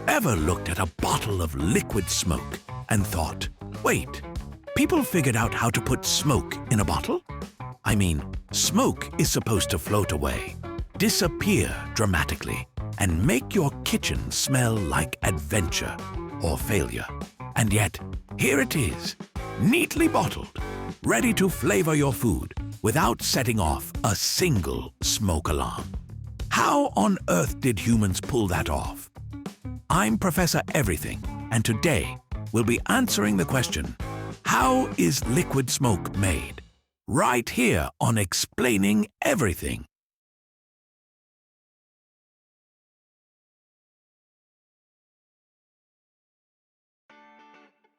Ever looked at a bottle of liquid smoke and thought, wait, people figured out how to put smoke in a bottle? I mean, smoke is supposed to float away, disappear dramatically, and make your kitchen smell like adventure or failure. And yet, here it is, neatly bottled, ready to flavor your food without setting off a single smoke alarm. How on earth did humans pull that off? I'm Professor Everything, and today we'll be answering the question, how is liquid smoke made? Right here on Explaining Everything.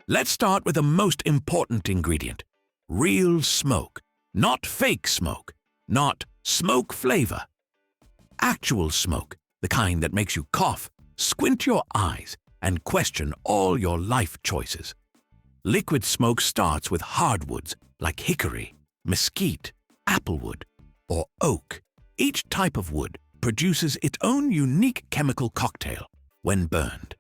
Let's start with the most important ingredient, real smoke, not fake smoke, not smoke flavor. Actual smoke, the kind that makes you cough, squint your eyes, and question all your life choices. Liquid smoke starts with hardwoods like hickory, mesquite, applewood, or oak. Each type of wood produces its own unique chemical cocktail when burned.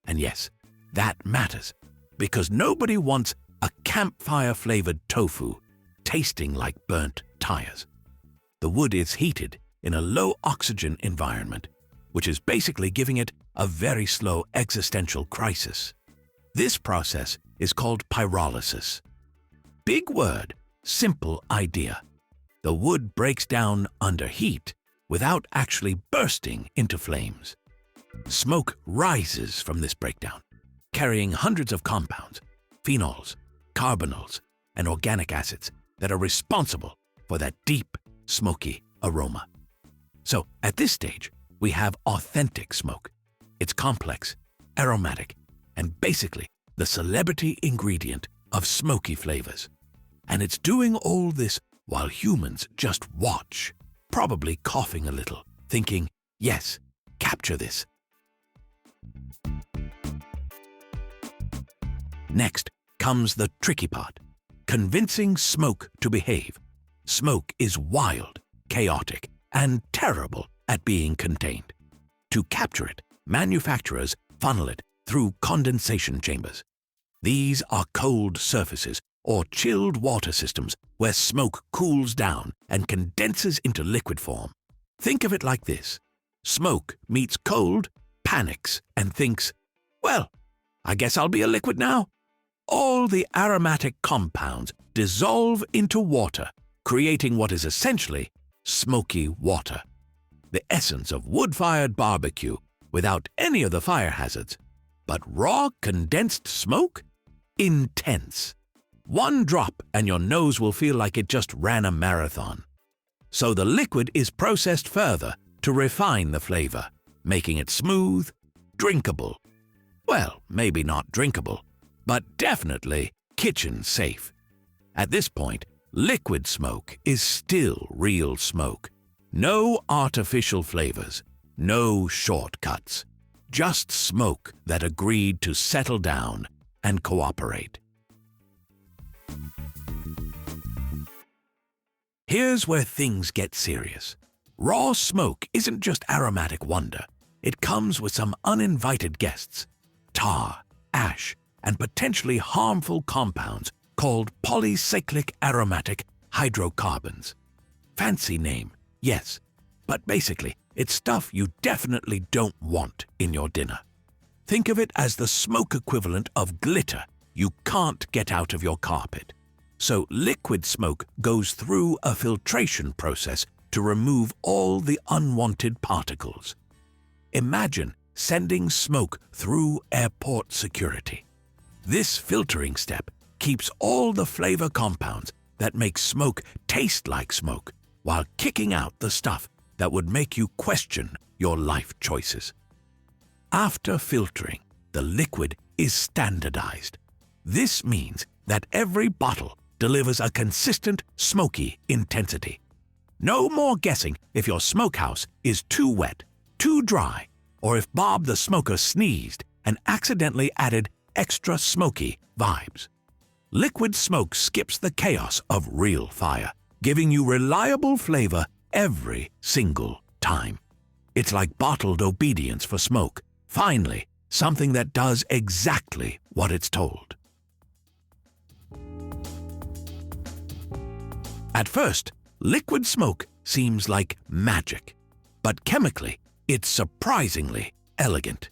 And yes, that matters, because nobody wants a campfire-flavored tofu tasting like burnt tires. The wood is heated in a low-oxygen environment, which is basically giving it a very slow existential crisis. This process is called pyrolysis. Big word, simple idea. The wood breaks down under heat without actually bursting into flames. Smoke rises from this breakdown, carrying hundreds of compounds, phenols, carbonyls, and organic acids that are responsible for that deep, smoky aroma. So at this stage, we have authentic smoke. It's complex, aromatic, and basically the celebrity ingredient of smoky flavors. And it's doing all this while humans just watch, probably coughing a little, thinking, yes, capture this. Next comes the tricky part, convincing smoke to behave. Smoke is wild, chaotic, and terrible at being contained. To capture it, manufacturers funnel it through condensation chambers. These are cold surfaces or chilled water systems where smoke cools down and condenses into liquid form. Think of it like this. Smoke meets cold, panics, and thinks, well, I guess I'll be a liquid now. All the aromatic compounds dissolve into water, creating what is essentially smoky water. The essence of wood-fired barbecue without any of the fire hazards. But raw condensed smoke? Intense. One drop and your nose will feel like it just ran a marathon. So the liquid is processed further to refine the flavor, making it smooth, drinkable. Well, maybe not drinkable, but definitely kitchen safe. At this point, liquid smoke is still real smoke. No artificial flavors, no shortcuts, just smoke that agreed to settle down and cooperate. Here's where things get serious. Raw smoke isn't just aromatic wonder. It comes with some uninvited guests, tar, ash, and potentially harmful compounds called polycyclic aromatic hydrocarbons. Fancy name, yes, but basically, it's stuff you definitely don't want in your dinner. Think of it as the smoke equivalent of glitter you can't get out of your carpet. So liquid smoke goes through a filtration process to remove all the unwanted particles. Imagine sending smoke through airport security. This filtering step keeps all the flavor compounds that make smoke taste like smoke while kicking out the stuff that would make you question your life choices. After filtering, the liquid is standardized. This means that every bottle delivers a consistent, smoky intensity. No more guessing if your smokehouse is too wet, too dry, or if Bob the smoker sneezed and accidentally added extra smoky vibes. Liquid smoke skips the chaos of real fire, giving you reliable flavor every single time. It's like bottled obedience for smoke. Finally, something that does exactly what it's told. At first, liquid smoke seems like magic, but chemically, it's surprisingly elegant.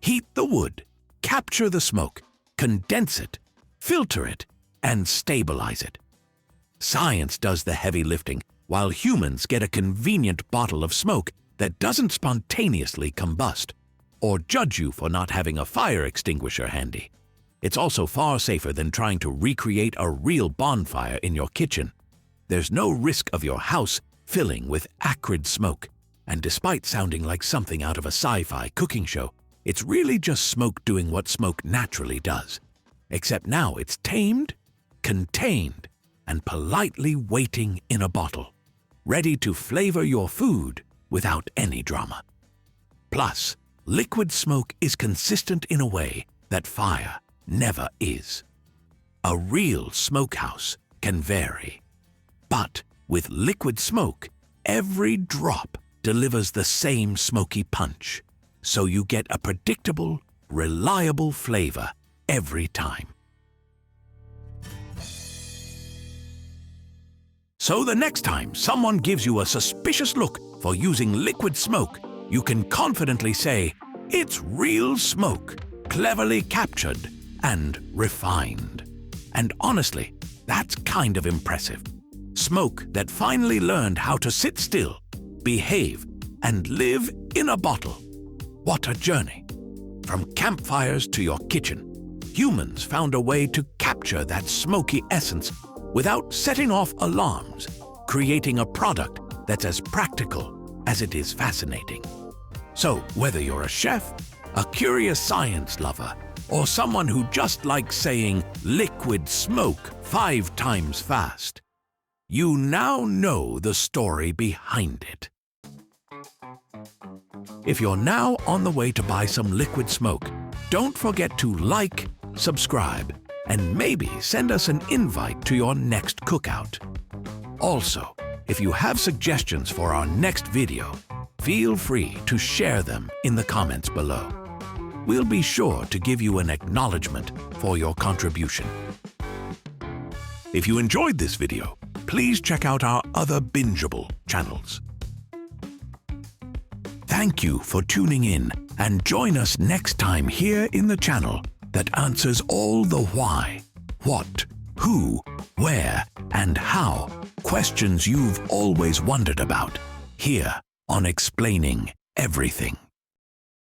Heat the wood, capture the smoke, condense it, filter it, and stabilize it. Science does the heavy lifting, while humans get a convenient bottle of smoke that doesn't spontaneously combust, or judge you for not having a fire extinguisher handy. It's also far safer than trying to recreate a real bonfire in your kitchen. There's no risk of your house filling with acrid smoke, and despite sounding like something out of a sci-fi cooking show, it's really just smoke doing what smoke naturally does. Except now it's tamed, contained, and politely waiting in a bottle, ready to flavor your food without any drama. Plus, liquid smoke is consistent in a way that fire never is. A real smokehouse can vary, but with liquid smoke, every drop delivers the same smoky punch, so you get a predictable, reliable flavor every time. So the next time someone gives you a suspicious look for using liquid smoke, you can confidently say, "It's real smoke, cleverly captured and refined." And honestly, that's kind of impressive. Smoke that finally learned how to sit still, behave, and live in a bottle. What a journey! From campfires to your kitchen, humans found a way to capture that smoky essence without setting off alarms, creating a product that's as practical as it is fascinating. So whether you're a chef, a curious science lover, or someone who just likes saying liquid smoke 5 times fast, you now know the story behind it. If you're now on the way to buy some liquid smoke, don't forget to like, subscribe, and maybe send us an invite to your next cookout. Also, if you have suggestions for our next video, feel free to share them in the comments below. We'll be sure to give you an acknowledgement for your contribution. If you enjoyed this video, please check out our other bingeable channels. Thank you for tuning in, and join us next time here in the channel that answers all the why, what, who, where, and how questions you've always wondered about, here on Explaining Everything.